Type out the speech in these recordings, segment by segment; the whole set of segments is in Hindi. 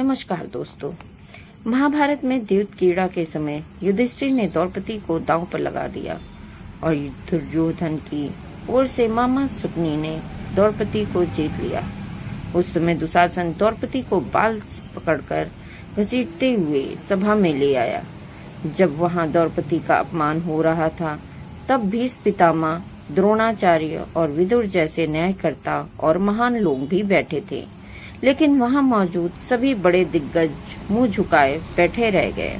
नमस्कार दोस्तों। महाभारत में द्यूत क्रीड़ा के समय युधिष्ठिर ने द्रौपदी को दांव पर लगा दिया और दुर्योधन की ओर से मामा शकुनी ने द्रौपदी को जीत लिया। उस समय दुशासन द्रौपदी को बाल पकड़कर घसीटते हुए सभा में ले आया। जब वहां द्रौपदी का अपमान हो रहा था, तब भीष्म पितामह, द्रोणाचार्य और विदुर जैसे न्यायकर्ता और महान लोग भी बैठे थे, लेकिन वहां मौजूद सभी बड़े दिग्गज मुंह झुकाए बैठे रह गए।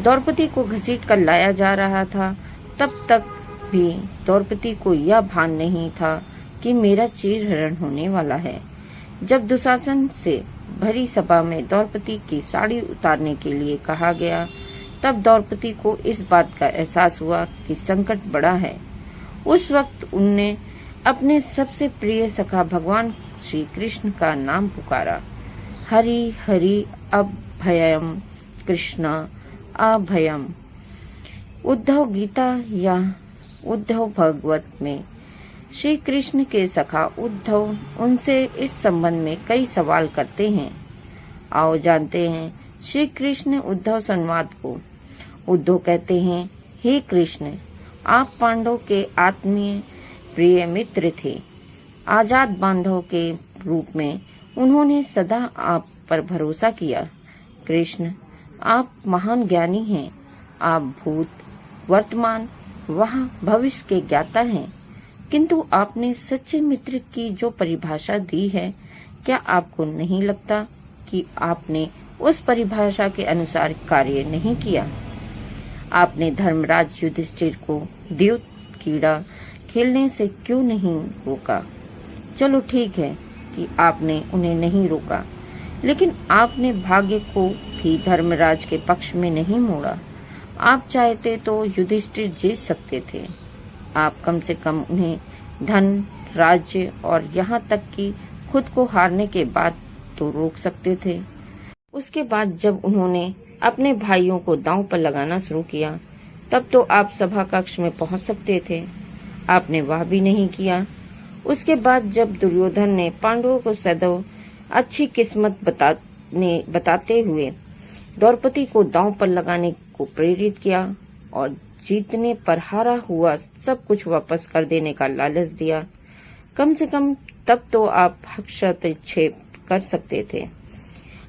द्रौपदी को घसीट कर लाया जा रहा था, तब तक भी द्रौपदी को यह भान नहीं था कि मेरा चीरहरण होने वाला है। जब दुशासन से भरी सभा में द्रौपदी की साड़ी उतारने के लिए कहा गया, तब द्रौपदी को इस बात का एहसास हुआ कि संकट बड़ा है। उस वक्त उनने अपने सबसे प्रिय सखा भगवान श्री कृष्ण का नाम पुकारा। हरि हरि अभयम कृष्ण अभयम। उद्धव गीता या उद्धव भगवत में श्री कृष्ण के सखा उद्धव उनसे इस संबंध में कई सवाल करते हैं। आओ जानते हैं श्री कृष्ण उद्धव संवाद को। उद्धव कहते हैं, हे कृष्ण, आप पांडव के आत्मीय प्रिय मित्र थे। आजाद बांधव के रूप में उन्होंने सदा आप पर भरोसा किया। कृष्ण, आप महान ज्ञानी हैं। आप भूत, वर्तमान, वहां भविष्य के ज्ञाता हैं। किंतु आपने सच्चे मित्र की जो परिभाषा दी है, क्या आपको नहीं लगता कि आपने उस परिभाषा के अनुसार कार्य नहीं किया? आपने धर्मराज युधिष्ठिर को द्यूत क्रीड़ा खेलने से क्यों नहीं रोका? चलो ठीक है कि आपने उन्हें नहीं रोका, लेकिन आपने भाग्य को भी धर्मराज के पक्ष में नहीं मोड़ा। आप चाहते तो युधिष्ठिर जीत सकते थे। आप कम से कम उन्हें धन, राज्य और यहाँ तक कि खुद को हारने के बाद तो रोक सकते थे। उसके बाद जब उन्होंने अपने भाइयों को दांव पर लगाना शुरू किया, तब तो आप सभा कक्ष में पहुंच सकते थे। आपने वह भी नहीं किया। उसके बाद जब दुर्योधन ने पांडवों को सदैव अच्छी किस्मत बताते हुए द्रौपदी को दांव पर लगाने को प्रेरित किया और जीतने पर हारा हुआ सब कुछ वापस कर देने का लालच दिया, कम से कम तब तो आप हस्तक्षेप कर सकते थे।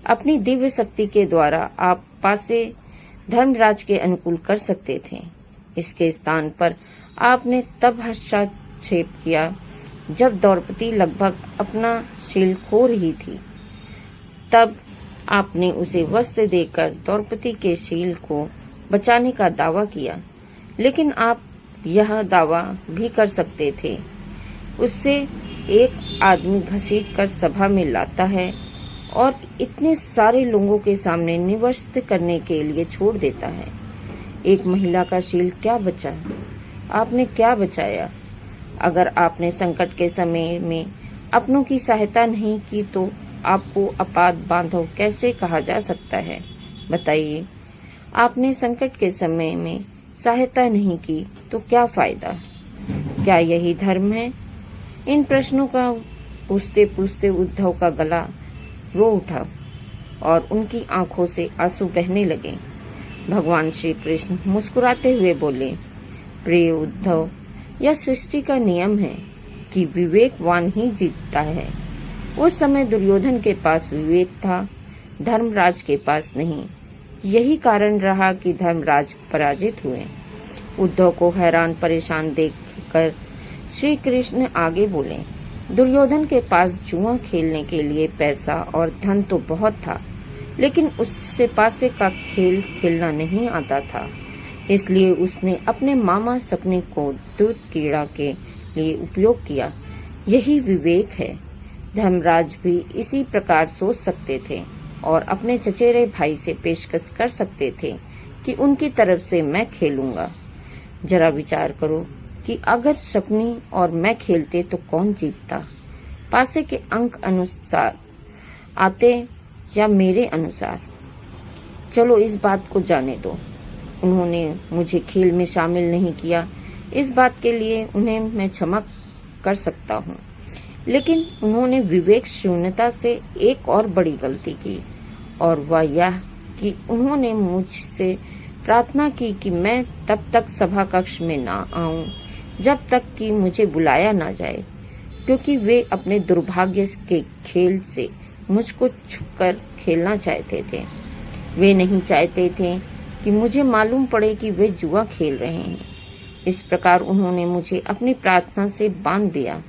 अपनी दिव्य शक्ति के द्वारा आप पासे धर्मराज के अनुकूल कर सकते थे। इसके स्थान पर आपने तब हस्तक्षेप किया जब द्रौपदी लगभग अपना शील खो रही थी। तब आपने उसे वस्त्र देकर द्रौपदी के शील को बचाने का दावा किया, लेकिन आप यह दावा भी कर सकते थे। उससे एक आदमी घसीट कर सभा में लाता है और इतने सारे लोगों के सामने निवस्त करने के लिए छोड़ देता है। एक महिला का शील क्या बचा? आपने क्या बचाया? अगर आपने संकट के समय में अपनों की सहायता नहीं की, तो आपको अपाद बांधव कैसे कहा जा सकता है? बताइए। आपने संकट के समय में सहायता नहीं की तो क्या फायदा? क्या यही धर्म है? इन प्रश्नों का पूछते पूछते उद्धव का गला रो उठा और उनकी आंखों से आंसू बहने लगे। भगवान श्री कृष्ण मुस्कुराते हुए बोले, प्रिय उद्धव, यह सृष्टि का नियम है कि विवेकवान ही जीतता है। उस समय दुर्योधन के पास विवेक था, धर्मराज के पास नहीं। यही कारण रहा कि धर्मराज पराजित हुए। उद्धव को हैरान परेशान देखकर श्री कृष्ण आगे बोले, दुर्योधन के पास जुआ खेलने के लिए पैसा और धन तो बहुत था, लेकिन उससे पासे का खेल खेलना नहीं आता था। इसलिए उसने अपने मामा शकुनी को द्यूत क्रीड़ा के लिए उपयोग किया। यही विवेक है। धर्मराज भी इसी प्रकार सोच सकते थे और अपने चचेरे भाई से पेशकश कर सकते थे कि उनकी तरफ से मैं खेलूंगा। जरा विचार करो कि अगर शकुनी और मैं खेलते तो कौन जीतता? पासे के अंक अनुसार आते या मेरे अनुसार? चलो इस बात को जाने दो। उन्होंने मुझे खेल में शामिल नहीं किया, इस बात के लिए उन्हें मैं क्षमा कर सकता हूँ, लेकिन उन्होंने विवेक शून्यता से एक और बड़ी गलती की और वह यह कि उन्होंने मुझसे प्रार्थना की कि मैं तब तक सभा कक्ष में ना आऊं जब तक कि मुझे बुलाया ना जाए, क्योंकि वे अपने दुर्भाग्य के खेल से मुझको छुपकर खेलना चाहते थे। वे नहीं चाहते थे कि मुझे मालूम पड़े कि वे जुआ खेल रहे हैं। इस प्रकार उन्होंने मुझे अपनी प्रार्थना से बांध दिया।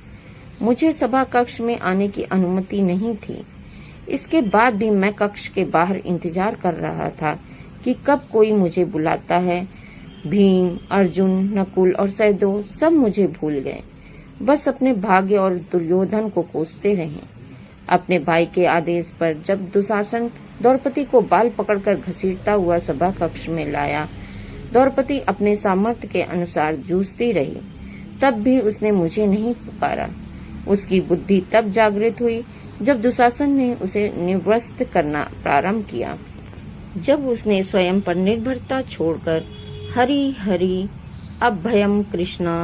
मुझे सभा कक्ष में आने की अनुमति नहीं थी। इसके बाद भी मैं कक्ष के बाहर इंतजार कर रहा था कि कब कोई मुझे बुलाता है। भीम, अर्जुन, नकुल और सहदेव सब मुझे भूल गए, बस अपने भाग्य और दुर्योधन को कोसते रहे। अपने भाई के आदेश पर जब दुशासन द्रौपदी को बाल पकड़कर घसीटता हुआ सभा कक्ष में लाया, द्रौपदी अपने सामर्थ्य के अनुसार जूझती रही। तब भी उसने मुझे नहीं पुकारा। उसकी बुद्धि तब जागृत हुई जब दुशासन ने उसे निवृत्त करना प्रारंभ किया। जब उसने स्वयं पर निर्भरता छोड़कर हरि हरि अभयम कृष्णा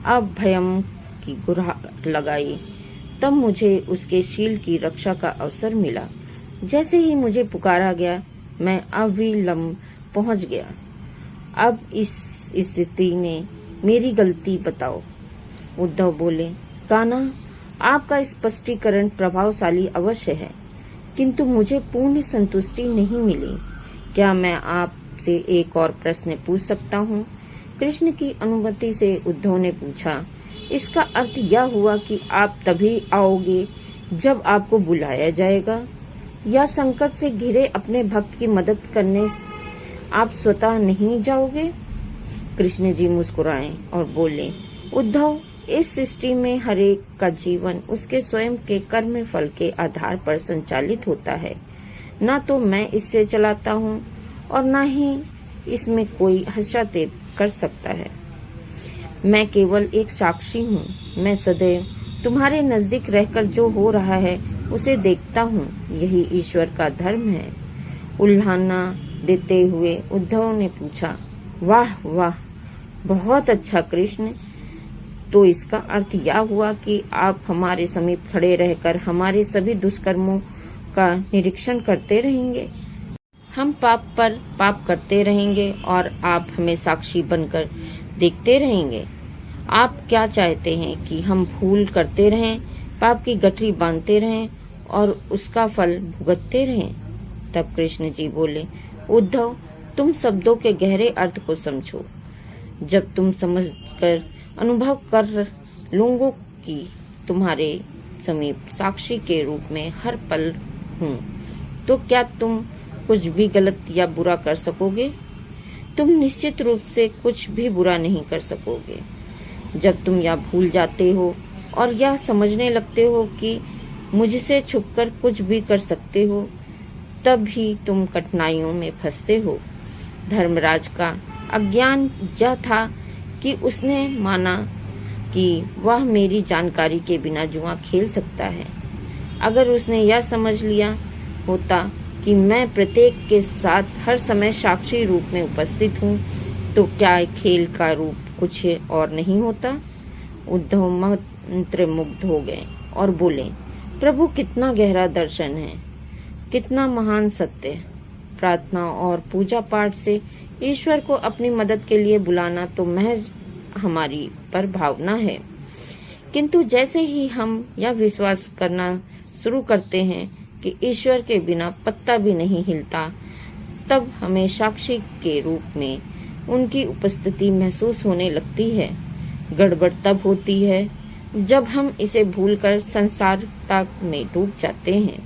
अभयम की गुहार लगाई, तब मुझे उसके शील की रक्षा का अवसर मिला। जैसे ही मुझे पुकारा गया, मैं अविलंब पहुंच गया। अब इस स्थिति में मेरी गलती बताओ। उद्धव बोले, कान्हा, आपका स्पष्टीकरण प्रभावशाली अवश्य है, किंतु मुझे पूर्ण संतुष्टि नहीं मिली। क्या मैं आपसे एक और प्रश्न पूछ सकता हूँ? कृष्ण की अनुमति से उद्धव ने पूछा। इसका अर्थ यह हुआ कि आप तभी आओगे जब आपको बुलाया जाएगा, या संकट से घिरे अपने भक्त की मदद करने आप स्वतः नहीं जाओगे? कृष्ण जी मुस्कुराए और बोले, उद्धव, इस सृष्टि में हर एक का जीवन उसके स्वयं के कर्म फल के आधार पर संचालित होता है। ना तो मैं इससे चलाता हूँ और ना ही इसमें कोई हस्तक्षेप कर सकता है। मैं केवल एक साक्षी हूँ। मैं सदैव तुम्हारे नजदीक रहकर जो हो रहा है उसे देखता हूँ। यही ईश्वर का धर्म है। उल्हाना देते हुए उद्धव ने पूछा, वाह वाह, बहुत अच्छा कृष्ण। तो इसका अर्थ यह हुआ कि आप हमारे समीप खड़े रहकर हमारे सभी दुष्कर्मों का निरीक्षण करते रहेंगे। हम पाप पर पाप करते रहेंगे और आप हमें साक्षी बनकर देखते रहेंगे। आप क्या चाहते हैं कि हम भूल करते रहें, पाप की गठरी बांधते रहें और उसका फल भुगतते रहें? तब कृष्ण जी बोले, उद्धव, तुम शब्दों के गहरे अर्थ को समझो। जब तुम समझकर अनुभव कर लोगों की तुम्हारे समीप साक्षी के रूप में हर पल हूँ, तो क्या तुम कुछ भी गलत या बुरा कर सकोगे? तुम निश्चित रूप से कुछ भी बुरा नहीं कर सकोगे। जब तुम यह भूल जाते हो और यह समझने लगते हो कि मुझसे छुपकर कुछ भी कर सकते हो, तब ही तुम कठिनाइयों में फंसते हो। धर्मराज का अज्ञान यह था कि उसने माना कि वह मेरी जानकारी के बिना जुआ खेल सकता है। अगर उसने यह समझ लिया होता कि मैं प्रत्येक के साथ हर समय साक्षी रूप में उपस्थित हूँ, तो क्या खेल का रूप कुछ और नहीं होता? उद्धव मंत्रमुग्ध हो गए और बोले, प्रभु, कितना गहरा दर्शन है, कितना महान सत्य। प्रार्थना और पूजा पाठ से ईश्वर को अपनी मदद के लिए बुलाना तो महज हमारी पर भावना है, किंतु जैसे ही हम यह विश्वास करना शुरू करते हैं कि ईश्वर के बिना पत्ता भी नहीं हिलता, तब हमें साक्षी के रूप में उनकी उपस्थिति महसूस होने लगती है। गड़बड़ तब होती है जब हम इसे भूलकर संसारता में डूब जाते हैं।